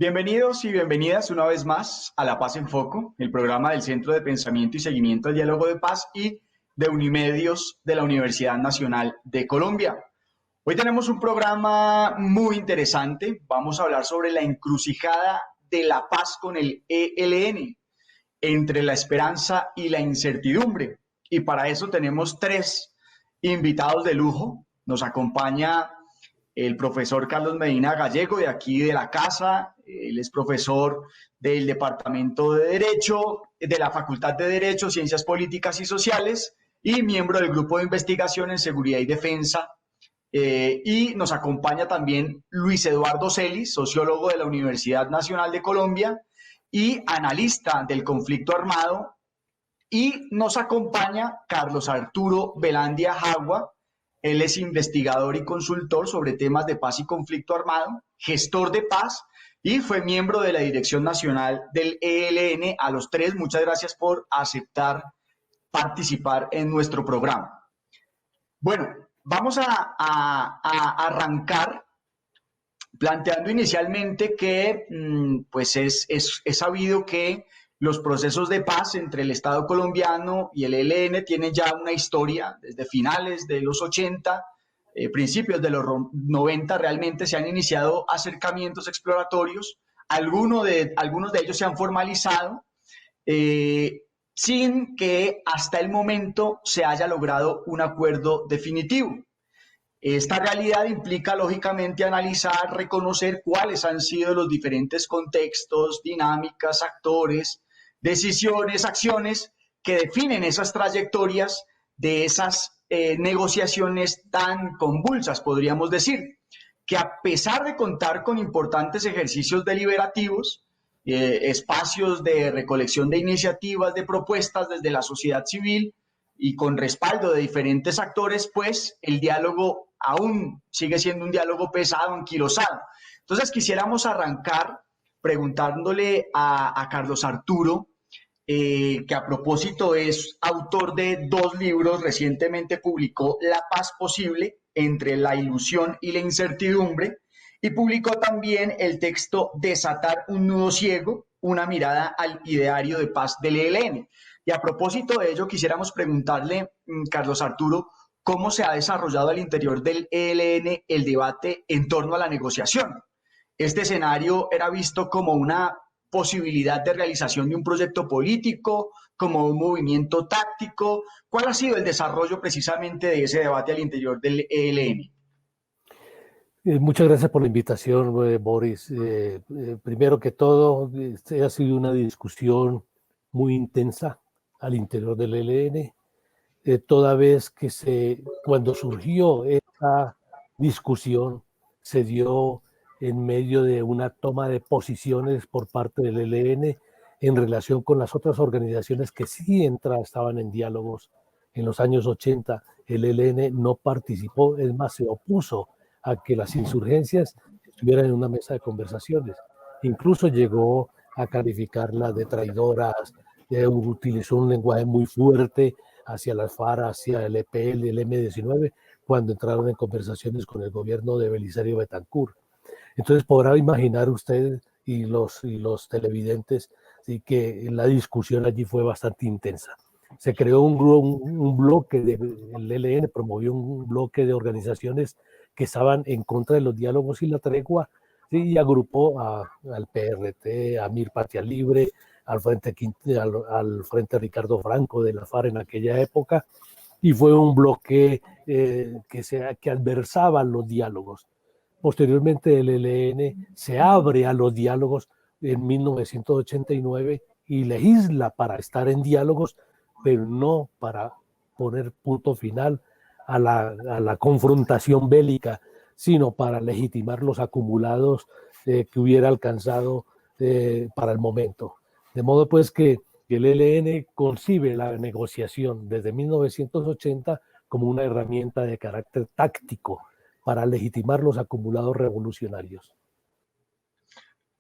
Bienvenidos y bienvenidas una vez más a La Paz en Foco, el programa del Centro de Pensamiento y Seguimiento al Diálogo de Paz y de Unimedios de la Universidad Nacional de Colombia. Hoy tenemos un programa muy interesante. Vamos a hablar sobre la encrucijada de la paz con el ELN, entre la esperanza y la incertidumbre. Y para eso tenemos tres invitados de lujo. Nos acompaña el profesor Carlos Medina Gallego, de aquí de la casa. Él es profesor del Departamento de Derecho, de la Facultad de Derecho, Ciencias Políticas y Sociales, y miembro del Grupo de Investigación en Seguridad y Defensa. Y nos acompaña también Luis Eduardo Celis, sociólogo de la Universidad Nacional de Colombia y analista del conflicto armado. Y nos acompaña Carlos Arturo Velandia Jagua. Él es investigador y consultor sobre temas de paz y conflicto armado, gestor de paz y fue miembro de la Dirección Nacional del ELN. A los tres, muchas gracias por aceptar participar en nuestro programa. Bueno, vamos a arrancar planteando inicialmente que pues es sabido que los procesos de paz entre el Estado colombiano y el ELN tienen ya una historia desde finales de los 80, principios de los 90. Realmente se han iniciado acercamientos exploratorios, algunos de ellos se han formalizado, sin que hasta el momento se haya logrado un acuerdo definitivo. Esta realidad implica, lógicamente, analizar, reconocer cuáles han sido los diferentes contextos, dinámicas, actores, decisiones, acciones que definen esas trayectorias de esas negociaciones tan convulsas, podríamos decir, que a pesar de contar con importantes ejercicios deliberativos, espacios de recolección de iniciativas, de propuestas desde la sociedad civil y con respaldo de diferentes actores, pues el diálogo aún sigue siendo un diálogo pesado, anquilosado. Entonces quisiéramos arrancar preguntándole a Carlos Arturo, que a propósito es autor de 2 libros, recientemente publicó La Paz Posible, entre la ilusión y la incertidumbre, y publicó también el texto Desatar un nudo ciego, una mirada al ideario de paz del ELN. Y a propósito de ello, quisiéramos preguntarle, Carlos Arturo, cómo se ha desarrollado al interior del ELN el debate en torno a la negociación. Este escenario era visto como una posibilidad de realización de un proyecto político, como un movimiento táctico. ¿Cuál ha sido el desarrollo precisamente de ese debate al interior del ELN? Muchas gracias por la invitación, Boris. Primero que todo, ha sido una discusión muy intensa al interior del ELN, toda vez que cuando surgió esta discusión se dio en medio de una toma de posiciones por parte del ELN en relación con las otras organizaciones que sí estaban en diálogos. En los años 80 el ELN no participó, es más, se opuso a que las insurgencias estuvieran en una mesa de conversaciones. Incluso llegó a calificarla de traidoras, utilizó un lenguaje muy fuerte hacia las FARC, hacia el EPL y el M-19, cuando entraron en conversaciones con el gobierno de Belisario Betancur. Entonces podrá imaginar usted y los televidentes, ¿sí?, que la discusión allí fue bastante intensa. Se creó un bloque, el ELN promovió un bloque de organizaciones que estaban en contra de los diálogos y la tregua, ¿sí?, y agrupó al PRT, a Mir Patria Libre, al Frente Ricardo Franco de la FARC en aquella época, y fue un bloque que adversaba los diálogos. Posteriormente el ELN se abre a los diálogos en 1989 y legisla para estar en diálogos, pero no para poner punto final a la confrontación bélica, sino para legitimar los acumulados que hubiera alcanzado para el momento. De modo pues que el ELN concibe la negociación desde 1980 como una herramienta de carácter táctico para legitimar los acumulados revolucionarios.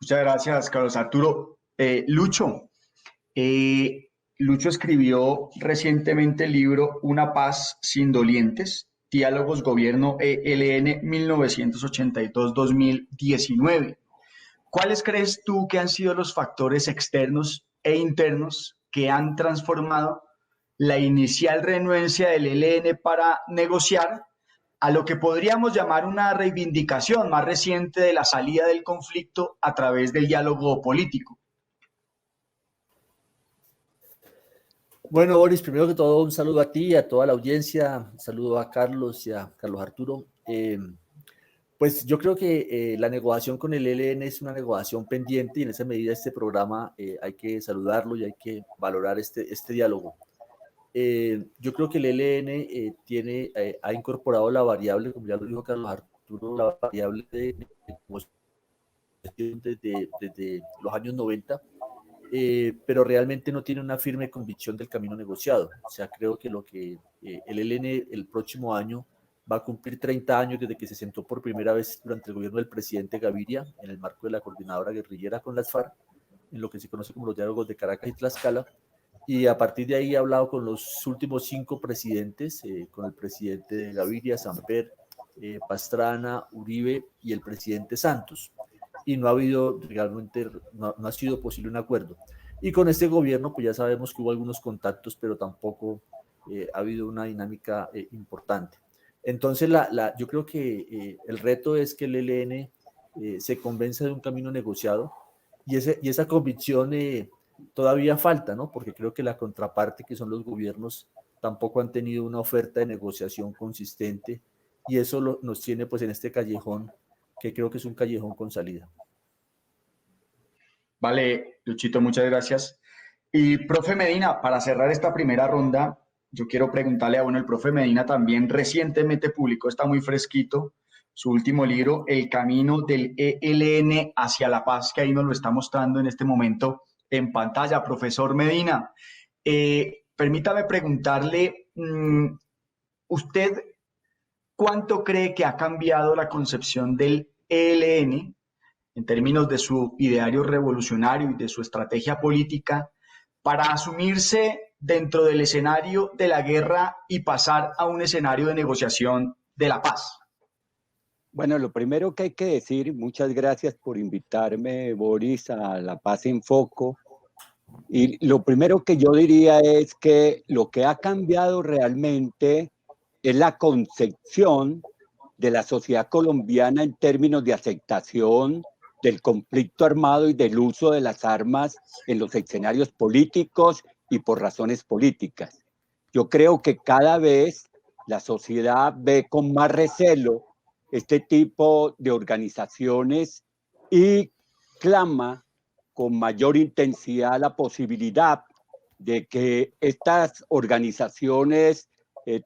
Muchas gracias, Carlos Arturo. Lucho escribió recientemente el libro Una paz sin dolientes, Diálogos Gobierno ELN 1982-2019. ¿Cuáles crees tú que han sido los factores externos e internos que han transformado la inicial renuencia del ELN para negociar a lo que podríamos llamar una reivindicación más reciente de la salida del conflicto a través del diálogo político? Bueno, Boris, primero que todo, un saludo a ti y a toda la audiencia, un saludo a Carlos y a Carlos Arturo. Pues yo creo que la negociación con el ELN es una negociación pendiente y en esa medida este programa hay que saludarlo y hay que valorar este diálogo. Yo creo que el ELN ha incorporado la variable, como ya lo dijo Carlos Arturo, la variable de negociación desde los años 90, pero realmente no tiene una firme convicción del camino negociado. O sea, creo que el ELN el próximo año va a cumplir 30 años desde que se sentó por primera vez durante el gobierno del presidente Gaviria, en el marco de la coordinadora guerrillera con las FARC, en lo que se conoce como los diálogos de Caracas y Tlaxcala, y a partir de ahí he hablado con los últimos 5 presidentes, con el presidente Gaviria, Samper, Pastrana, Uribe y el presidente Santos, y no ha habido realmente, no ha sido posible un acuerdo. Y con este gobierno, pues ya sabemos que hubo algunos contactos, pero tampoco ha habido una dinámica importante. Entonces, yo creo que el reto es que el ELN se convenza de un camino negociado y esa convicción todavía falta, ¿no? Porque creo que la contraparte, que son los gobiernos, tampoco han tenido una oferta de negociación consistente y eso nos tiene pues en este callejón, que creo que es un callejón con salida. Vale, Luchito, muchas gracias. Y profe Medina, para cerrar esta primera ronda, yo quiero preguntarle el profe Medina también recientemente publicó, está muy fresquito, su último libro, El camino del ELN hacia la paz, que ahí nos lo está mostrando en este momento en pantalla. Profesor Medina, permítame preguntarle, ¿usted cuánto cree que ha cambiado la concepción del ELN en términos de su ideario revolucionario y de su estrategia política para asumirse dentro del escenario de la guerra y pasar a un escenario de negociación de la paz? Bueno, lo primero que hay que decir, muchas gracias por invitarme, Boris, a La Paz en Foco. Y lo primero que yo diría es que lo que ha cambiado realmente es la concepción de la sociedad colombiana en términos de aceptación del conflicto armado y del uso de las armas en los escenarios políticos y por razones políticas. Yo creo que cada vez la sociedad ve con más recelo este tipo de organizaciones y clama con mayor intensidad la posibilidad de que estas organizaciones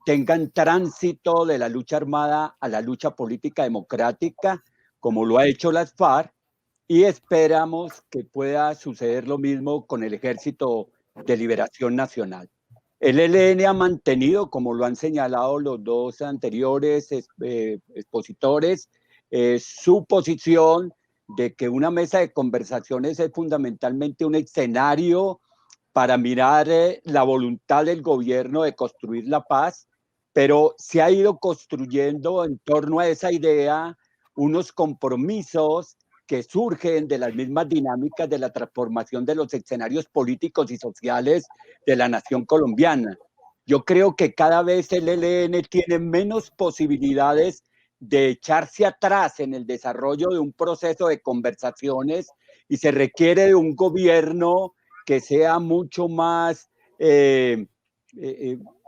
tengan tránsito de la lucha armada a la lucha política democrática, como lo ha hecho las FARC, y esperamos que pueda suceder lo mismo con el Ejército de Liberación Nacional. El ELN ha mantenido, como lo han señalado los dos anteriores expositores, su posición de que una mesa de conversaciones es fundamentalmente un escenario para mirar la voluntad del gobierno de construir la paz, pero se ha ido construyendo en torno a esa idea unos compromisos que surgen de las mismas dinámicas de la transformación de los escenarios políticos y sociales de la nación colombiana. Yo creo que cada vez el ELN tiene menos posibilidades de echarse atrás en el desarrollo de un proceso de conversaciones y se requiere de un gobierno que sea mucho más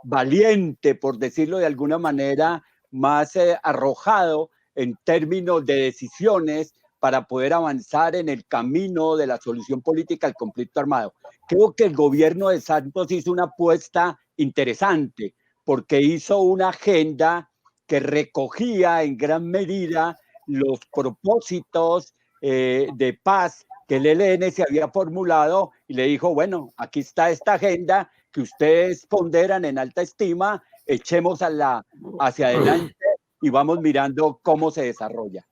valiente, por decirlo de alguna manera, más arrojado en términos de decisiones para poder avanzar en el camino de la solución política al conflicto armado. Creo que el gobierno de Santos hizo una apuesta interesante porque hizo una agenda que recogía en gran medida los propósitos de paz que el ELN se había formulado y le dijo, bueno, aquí está esta agenda que ustedes ponderan en alta estima, echemos hacia adelante y vamos mirando cómo se desarrolla.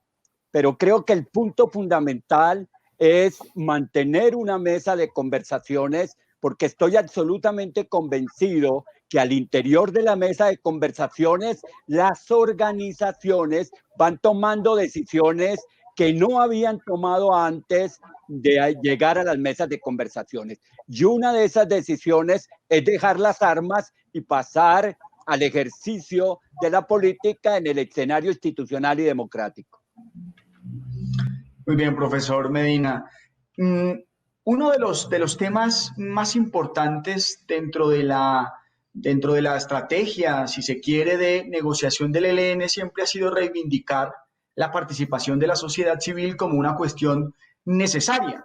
Pero creo que el punto fundamental es mantener una mesa de conversaciones, porque estoy absolutamente convencido que al interior de la mesa de conversaciones las organizaciones van tomando decisiones que no habían tomado antes de llegar a las mesas de conversaciones. Y una de esas decisiones es dejar las armas y pasar al ejercicio de la política en el escenario institucional y democrático. Muy bien, profesor Medina. Uno de los temas más importantes dentro de la estrategia, si se quiere, de negociación del ELN siempre ha sido reivindicar la participación de la sociedad civil como una cuestión necesaria,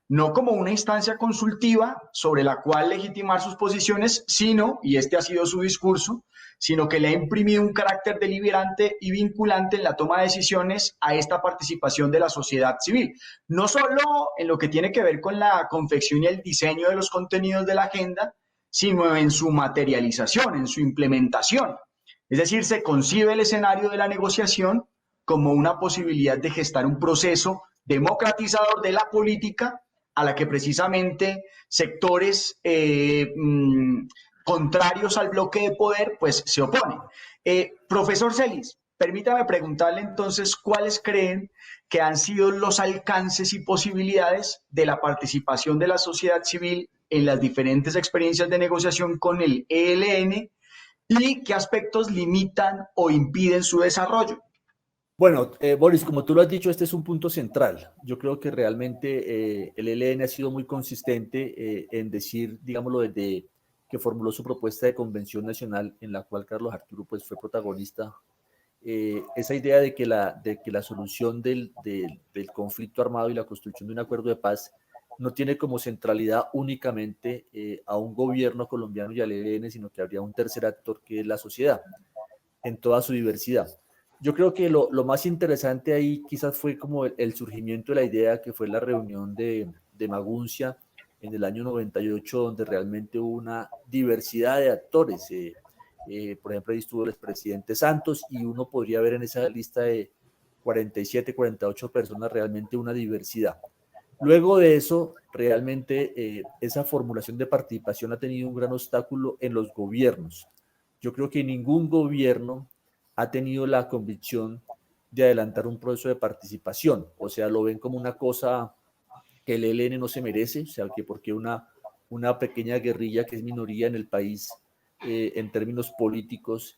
no como una instancia consultiva sobre la cual legitimar sus posiciones, sino, y este ha sido su discurso, sino que le ha imprimido un carácter deliberante y vinculante en la toma de decisiones a esta participación de la sociedad civil. No solo en lo que tiene que ver con la confección y el diseño de los contenidos de la agenda, sino en su materialización, en su implementación. Es decir, se concibe el escenario de la negociación como una posibilidad de gestar un proceso democratizador de la política a la que precisamente sectores contrarios al bloque de poder, pues se oponen. Profesor Celis, permítame preguntarle entonces cuáles creen que han sido los alcances y posibilidades de la participación de la sociedad civil en las diferentes experiencias de negociación con el ELN y qué aspectos limitan o impiden su desarrollo. Bueno, Boris, como tú lo has dicho, este es un punto central. Yo creo que realmente el ELN ha sido muy consistente en decir, digámoslo, desde que formuló su propuesta de convención nacional, en la cual Carlos Arturo pues, fue protagonista, esa idea de que la solución del conflicto armado y la construcción de un acuerdo de paz no tiene como centralidad únicamente a un gobierno colombiano y al ELN, sino que habría un tercer actor que es la sociedad, en toda su diversidad. Yo creo que lo más interesante ahí quizás fue como el surgimiento de la idea que fue la reunión de Maguncia en el año 98, donde realmente hubo una diversidad de actores. Por ejemplo, ahí estuvo el expresidente Santos y uno podría ver en esa lista de 47, 48 personas realmente una diversidad. Luego de eso, realmente esa formulación de participación ha tenido un gran obstáculo en los gobiernos. Yo creo que ningún gobierno ha tenido la convicción de adelantar un proceso de participación, o sea, lo ven como una cosa que el ELN no se merece, o sea, que porque una pequeña guerrilla que es minoría en el país, en términos políticos,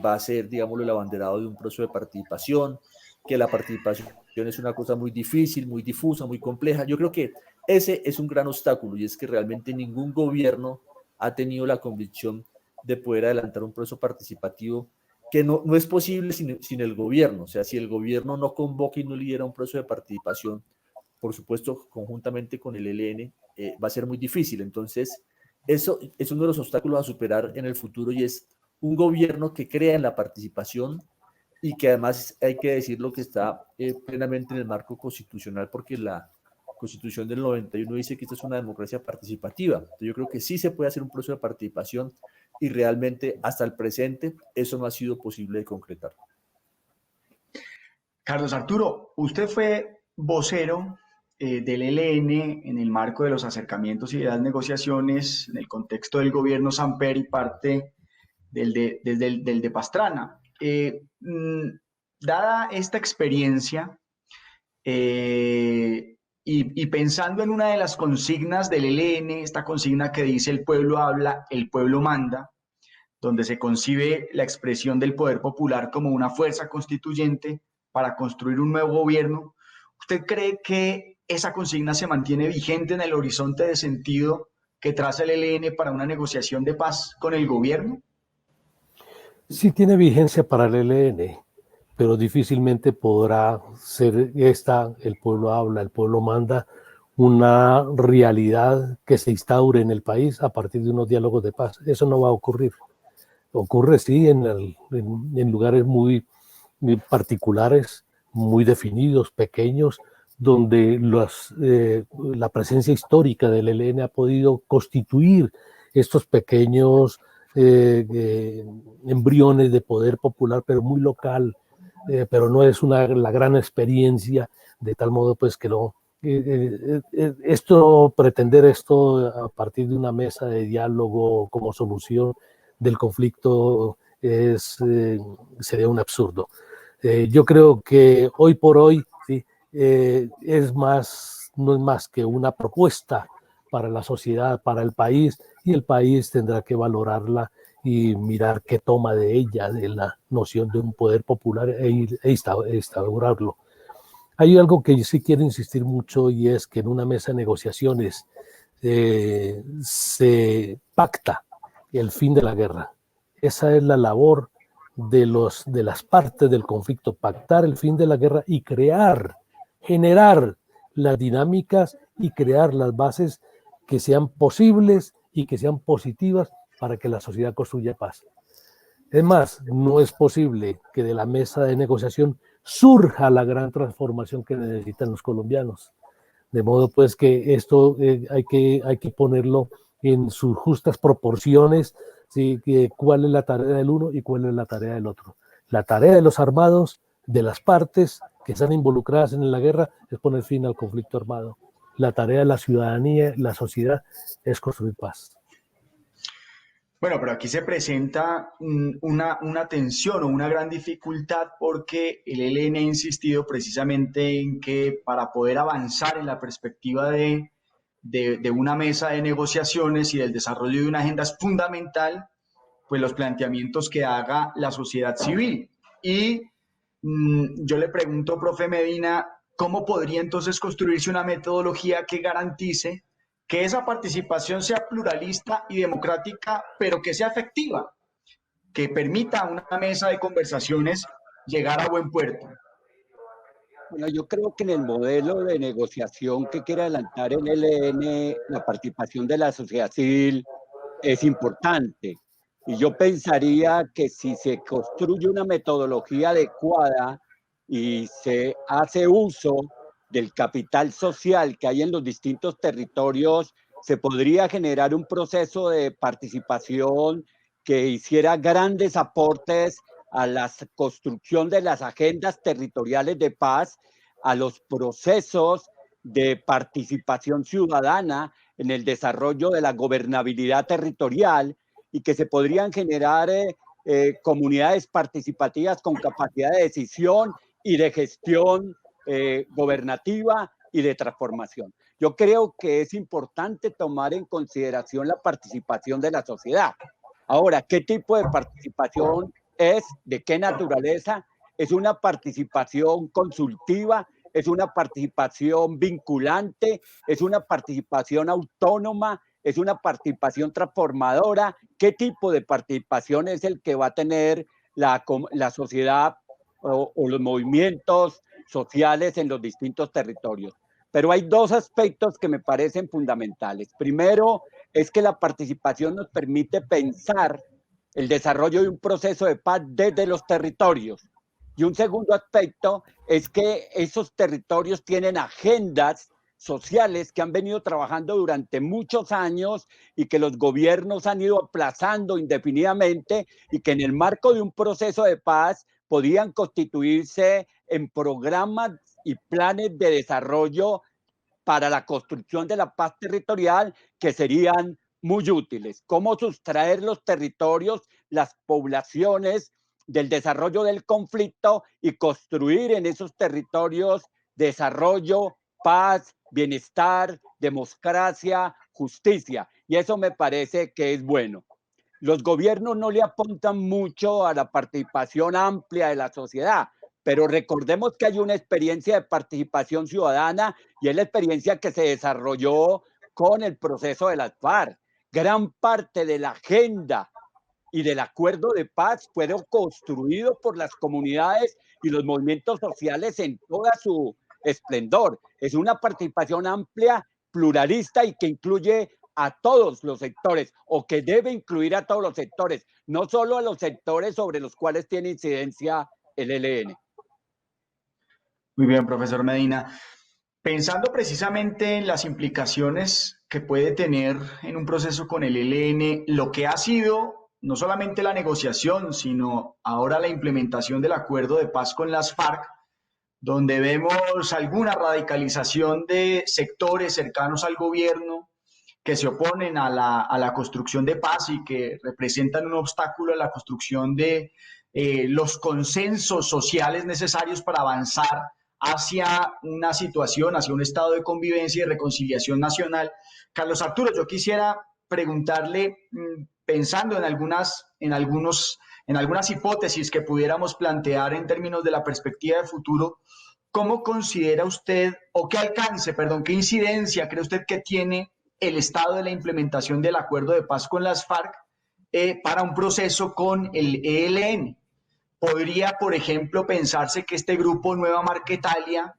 va a ser, digámoslo, el abanderado de un proceso de participación, que la participación es una cosa muy difícil, muy difusa, muy compleja. Yo creo que ese es un gran obstáculo y es que realmente ningún gobierno ha tenido la convicción de poder adelantar un proceso participativo que no es posible sin el gobierno. O sea, si el gobierno no convoca y no lidera un proceso de participación, por supuesto, conjuntamente con el ELN, va a ser muy difícil. Entonces, eso es uno de los obstáculos a superar en el futuro y es un gobierno que crea en la participación y que además hay que decirlo que está plenamente en el marco constitucional, porque la Constitución del 91 dice que esta es una democracia participativa. Entonces, yo creo que sí se puede hacer un proceso de participación y realmente hasta el presente eso no ha sido posible de concretar. Carlos Arturo, usted fue vocero del ELN en el marco de los acercamientos y de las negociaciones en el contexto del gobierno Samper y parte del de Pastrana. Dada esta experiencia y pensando en una de las consignas del ELN, esta consigna que dice el pueblo habla, el pueblo manda, donde se concibe la expresión del poder popular como una fuerza constituyente para construir un nuevo gobierno, ¿usted cree que esa consigna se mantiene vigente en el horizonte de sentido que traza el ELN para una negociación de paz con el gobierno? Sí tiene vigencia para el ELN, pero difícilmente podrá ser esta, el pueblo habla, el pueblo manda, una realidad que se instaure en el país a partir de unos diálogos de paz. Eso no va a ocurrir. Ocurre sí en lugares muy particulares, muy definidos, pequeños, donde la presencia histórica del ELN ha podido constituir estos pequeños embriones de poder popular, pero muy local, pero no es la gran experiencia, de tal modo pues que no. Pretender esto a partir de una mesa de diálogo como solución del conflicto sería un absurdo. Yo creo que hoy por hoy, ¿sí? no es más que una propuesta para la sociedad, para el país, y el país tendrá que valorarla y mirar qué toma de ella, de la noción de un poder popular e instaurarlo. Hay algo que yo sí quiero insistir mucho, y es que en una mesa de negociaciones se pacta el fin de la guerra. Esa es la labor de las partes del conflicto, pactar el fin de la guerra y generar las dinámicas y crear las bases que sean posibles y que sean positivas para que la sociedad construya paz. Es más, no es posible que de la mesa de negociación surja la gran transformación que necesitan los colombianos. De modo pues que esto hay que ponerlo en sus justas proporciones, ¿sí? Cuál es la tarea del uno y cuál es la tarea del otro. La tarea de los armados, de las partes que están involucradas en la guerra, es poner fin al conflicto armado. La tarea de la ciudadanía, la sociedad, es construir paz. Bueno, pero aquí se presenta una tensión o una gran dificultad porque el ELN ha insistido precisamente en que para poder avanzar en la perspectiva de una mesa de negociaciones y del desarrollo de una agenda es fundamental pues los planteamientos que haga la sociedad civil. Y yo le pregunto, profe Medina, ¿cómo podría entonces construirse una metodología que garantice que esa participación sea pluralista y democrática, pero que sea efectiva, que permita a una mesa de conversaciones llegar a buen puerto? Bueno, yo creo que en el modelo de negociación que quiere adelantar el ELN, la participación de la sociedad civil es importante. Y yo pensaría que si se construye una metodología adecuada y se hace uso del capital social que hay en los distintos territorios, se podría generar un proceso de participación que hiciera grandes aportes a la construcción de las agendas territoriales de paz, a los procesos de participación ciudadana en el desarrollo de la gobernabilidad territorial, y que se podrían generar comunidades participativas con capacidad de decisión y de gestión gobernativa y de transformación. Yo creo que es importante tomar en consideración la participación de la sociedad. Ahora, ¿qué tipo de participación es? ¿De qué naturaleza? ¿Es una participación consultiva? ¿Es una participación vinculante? ¿Es una participación autónoma? ¿Es una participación transformadora? ¿Qué tipo de participación es el que va a tener la sociedad o los movimientos sociales en los distintos territorios? Pero hay dos aspectos que me parecen fundamentales. Primero, es que la participación nos permite pensar el desarrollo de un proceso de paz desde los territorios. Y un segundo aspecto es que esos territorios tienen agendas sociales que han venido trabajando durante muchos años y que los gobiernos han ido aplazando indefinidamente, y que en el marco de un proceso de paz podían constituirse en programas y planes de desarrollo para la construcción de la paz territorial que serían muy útiles. ¿Cómo sustraer los territorios, las poblaciones del desarrollo del conflicto y construir en esos territorios desarrollo, paz, bienestar, democracia, justicia? Y eso me parece que es bueno. Los gobiernos no le apuntan mucho a la participación amplia de la sociedad, pero recordemos que hay una experiencia de participación ciudadana, y es la experiencia que se desarrolló con el proceso de las FARC. Gran parte de la agenda y del acuerdo de paz fueron construidos por las comunidades y los movimientos sociales en toda su esplendor. Es una participación amplia, pluralista y que incluye a todos los sectores, o que debe incluir a todos los sectores, no solo a los sectores sobre los cuales tiene incidencia el ELN. Muy bien, profesor Medina. Pensando precisamente en las implicaciones que puede tener en un proceso con el ELN, lo que ha sido no solamente la negociación, sino ahora la implementación del acuerdo de paz con las FARC, donde vemos alguna radicalización de sectores cercanos al gobierno que se oponen a la construcción de paz y que representan un obstáculo a la construcción de los consensos sociales necesarios para avanzar hacia una situación, hacia un estado de convivencia y reconciliación nacional. Carlos Arturo, yo quisiera preguntarle, pensando en algunas hipótesis que pudiéramos plantear en términos de la perspectiva de futuro, ¿cómo considera usted, o qué alcance, perdón, qué incidencia cree usted que tiene el estado de la implementación del acuerdo de paz con las FARC para un proceso con el ELN? ¿Podría, por ejemplo, pensarse que este grupo Nueva Marquetalia,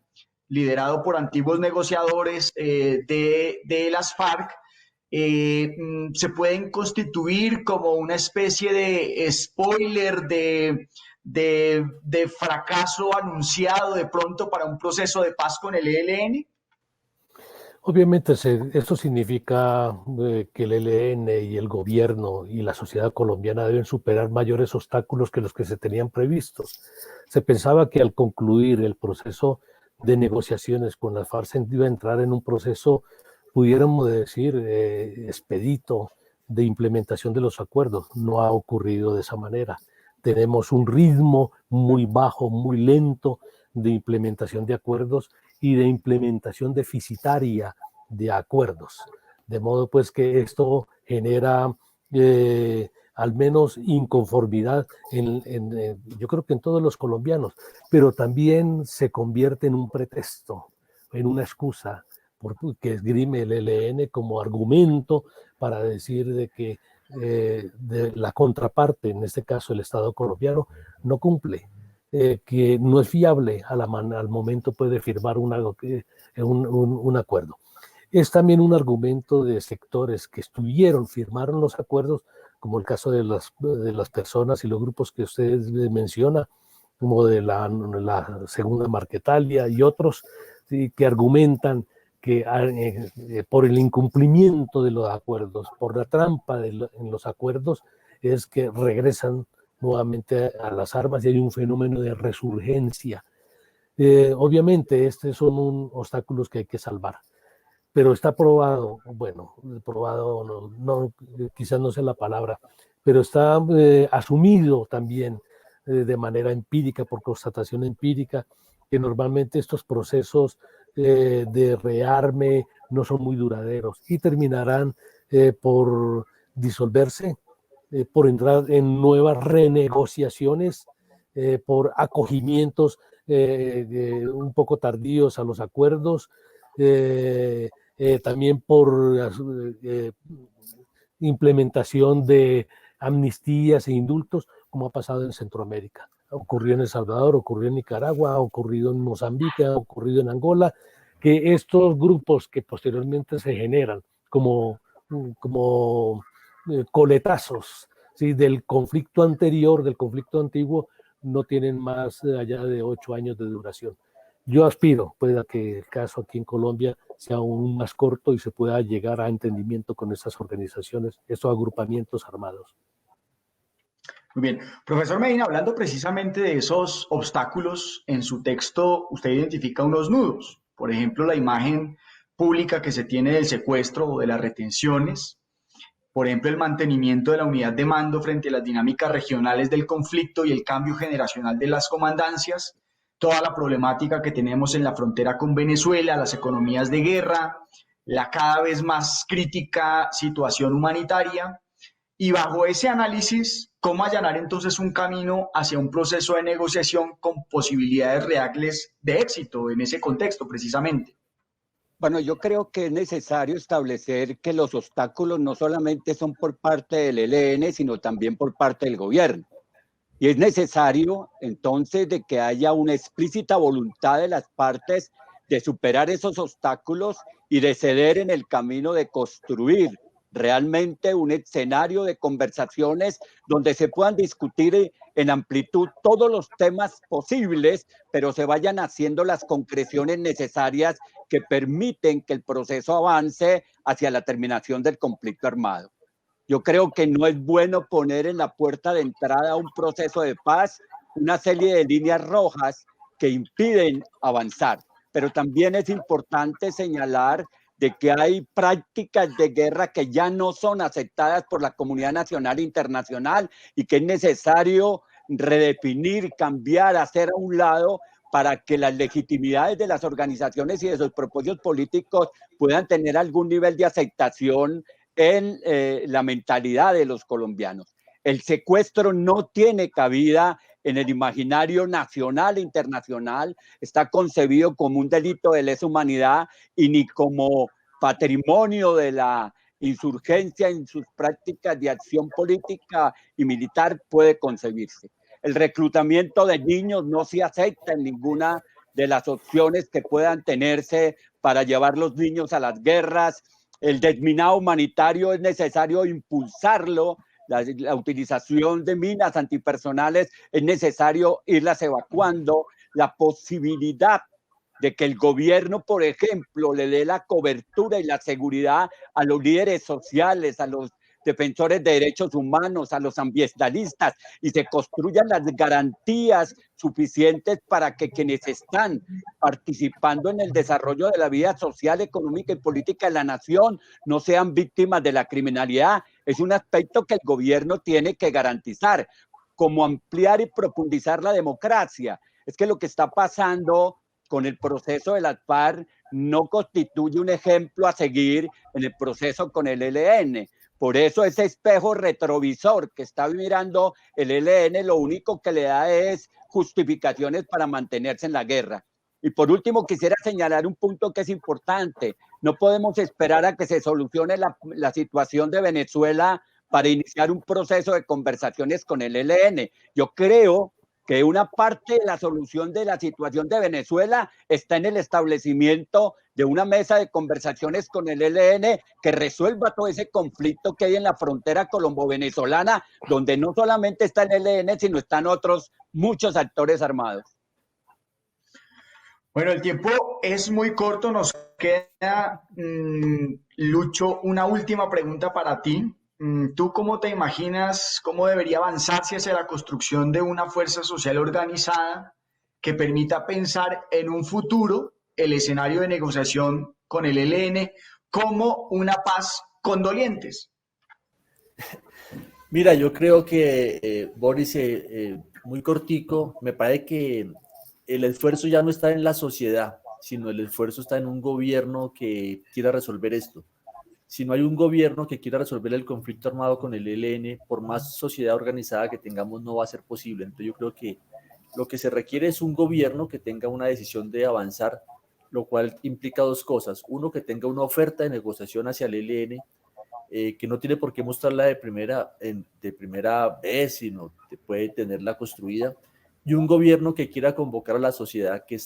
liderado por antiguos negociadores de las FARC, se pueden constituir como una especie de spoiler de fracaso anunciado de pronto para un proceso de paz con el ELN? Obviamente esto significa que el ELN y el gobierno y la sociedad colombiana deben superar mayores obstáculos que los que se tenían previstos. Se pensaba que al concluir el proceso de negociaciones con las FARC se iba a entrar en un proceso, pudiéramos decir, expedito de implementación de los acuerdos. No ha ocurrido de esa manera. Tenemos un ritmo muy bajo, muy lento de implementación de acuerdos y de implementación deficitaria de acuerdos. De modo pues que esto genera al menos inconformidad yo creo que en todos los colombianos, pero también se convierte en un pretexto, en una excusa que esgrime el ELN como argumento para decir de que de la contraparte, en este caso el Estado colombiano, no cumple. Que no es fiable al momento puede firmar un acuerdo. Es también un argumento de sectores que firmaron los acuerdos, como el caso de las personas y los grupos que ustedes mencionan, como de la Segunda Marquetalia y otros, ¿sí?, que argumentan que por el incumplimiento de los acuerdos, por la trampa en los acuerdos, es que regresan nuevamente a las armas y hay un fenómeno de resurgencia. Obviamente estos son obstáculos que hay que salvar, pero está probado, quizás no sea la palabra, pero está asumido también de manera empírica, por constatación empírica, que normalmente estos procesos de rearme no son muy duraderos y terminarán por disolverse, por entrar en nuevas renegociaciones, por acogimientos un poco tardíos a los acuerdos, también por implementación de amnistías e indultos, como ha pasado en Centroamérica. Ocurrió en El Salvador, ocurrió en Nicaragua, ha ocurrido en Mozambique, ha ocurrido en Angola, que estos grupos que posteriormente se generan como coletazos, ¿sí?, del conflicto anterior, del conflicto antiguo, no tienen más allá de 8 años de duración. Yo aspiro pues, a que el caso aquí en Colombia sea aún más corto y se pueda llegar a entendimiento con estas organizaciones, estos agrupamientos armados. Muy bien. Profesor Medina, hablando precisamente de esos obstáculos, en su texto usted identifica unos nudos. Por ejemplo, la imagen pública que se tiene del secuestro o de las retenciones. Por ejemplo, el mantenimiento de la unidad de mando frente a las dinámicas regionales del conflicto y el cambio generacional de las comandancias. Toda la problemática que tenemos en la frontera con Venezuela, las economías de guerra, la cada vez más crítica situación humanitaria. Y bajo ese análisis, ¿cómo allanar entonces un camino hacia un proceso de negociación con posibilidades reales de éxito en ese contexto precisamente? Bueno, yo creo que es necesario establecer que los obstáculos no solamente son por parte del ELN, sino también por parte del gobierno. Y es necesario entonces de que haya una explícita voluntad de las partes de superar esos obstáculos y de ceder en el camino de construir realmente un escenario de conversaciones donde se puedan discutir en amplitud todos los temas posibles, pero se vayan haciendo las concreciones necesarias que permiten que el proceso avance hacia la terminación del conflicto armado. Yo creo que no es bueno poner en la puerta de entrada a un proceso de paz una serie de líneas rojas que impiden avanzar, pero también es importante señalar de que hay prácticas de guerra que ya no son aceptadas por la comunidad nacional e internacional y que es necesario redefinir, cambiar, hacer a un lado, para que las legitimidades de las organizaciones y de sus propósitos políticos puedan tener algún nivel de aceptación en la mentalidad de los colombianos. El secuestro no tiene cabida en el imaginario nacional e internacional, está concebido como un delito de lesa humanidad y ni como patrimonio de la insurgencia en sus prácticas de acción política y militar puede concebirse. El reclutamiento de niños no se acepta en ninguna de las opciones que puedan tenerse para llevar los niños a las guerras. El desminado humanitario es necesario impulsarlo. La utilización de minas antipersonales es necesario irlas evacuando. La posibilidad de que el gobierno, por ejemplo, le dé la cobertura y la seguridad a los líderes sociales, a los defensores de derechos humanos, a los ambientalistas, y se construyan las garantías suficientes para que quienes están participando en el desarrollo de la vida social, económica y política de la nación no sean víctimas de la criminalidad. Es un aspecto que el gobierno tiene que garantizar, como ampliar y profundizar la democracia. Es que lo que está pasando con el proceso de las FARC no constituye un ejemplo a seguir en el proceso con el ELN. Por eso ese espejo retrovisor que está mirando el ELN lo único que le da es justificaciones para mantenerse en la guerra. Y por último quisiera señalar un punto que es importante. No podemos esperar a que se solucione la situación de Venezuela para iniciar un proceso de conversaciones con el ELN. Yo creo que una parte de la solución de la situación de Venezuela está en el establecimiento de una mesa de conversaciones con el ELN que resuelva todo ese conflicto que hay en la frontera colombo-venezolana, donde no solamente está el ELN, sino están otros muchos actores armados. Bueno, el tiempo es muy corto, nos queda, Lucho, una última pregunta para ti. ¿Tú cómo te imaginas cómo debería avanzarse hacia la construcción de una fuerza social organizada que permita pensar en un futuro el escenario de negociación con el ELN como una paz con dolientes? Mira, yo creo que, Boris, muy cortico, me parece que el esfuerzo ya no está en la sociedad, sino el esfuerzo está en un gobierno que quiera resolver esto. Si no hay un gobierno que quiera resolver el conflicto armado con el ELN, por más sociedad organizada que tengamos, no va a ser posible. Entonces yo creo que lo que se requiere es un gobierno que tenga una decisión de avanzar, lo cual implica dos cosas. Uno, que tenga una oferta de negociación hacia el ELN, que no tiene por qué mostrarla de primera vez, sino que puede tenerla construida. Y un gobierno que quiera convocar a la sociedad que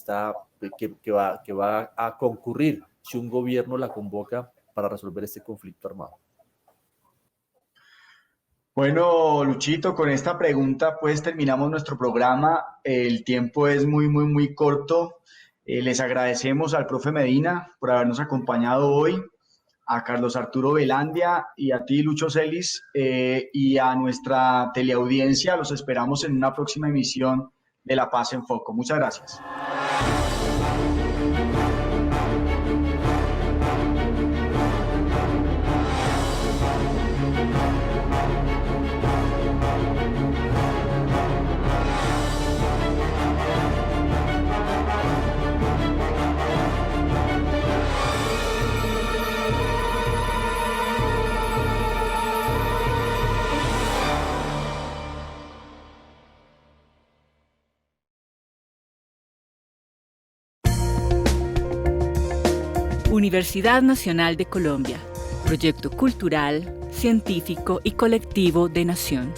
va a concurrir si un gobierno la convoca para resolver este conflicto armado. Bueno, Luchito, con esta pregunta pues terminamos nuestro programa. El tiempo es muy corto. Les agradecemos al profe Medina por habernos acompañado hoy, a Carlos Arturo Velandia y a ti, Lucho Celis, y a nuestra teleaudiencia. Los esperamos en una próxima emisión de La Paz en Foco. Muchas gracias. Universidad Nacional de Colombia, proyecto cultural, científico y colectivo de nación.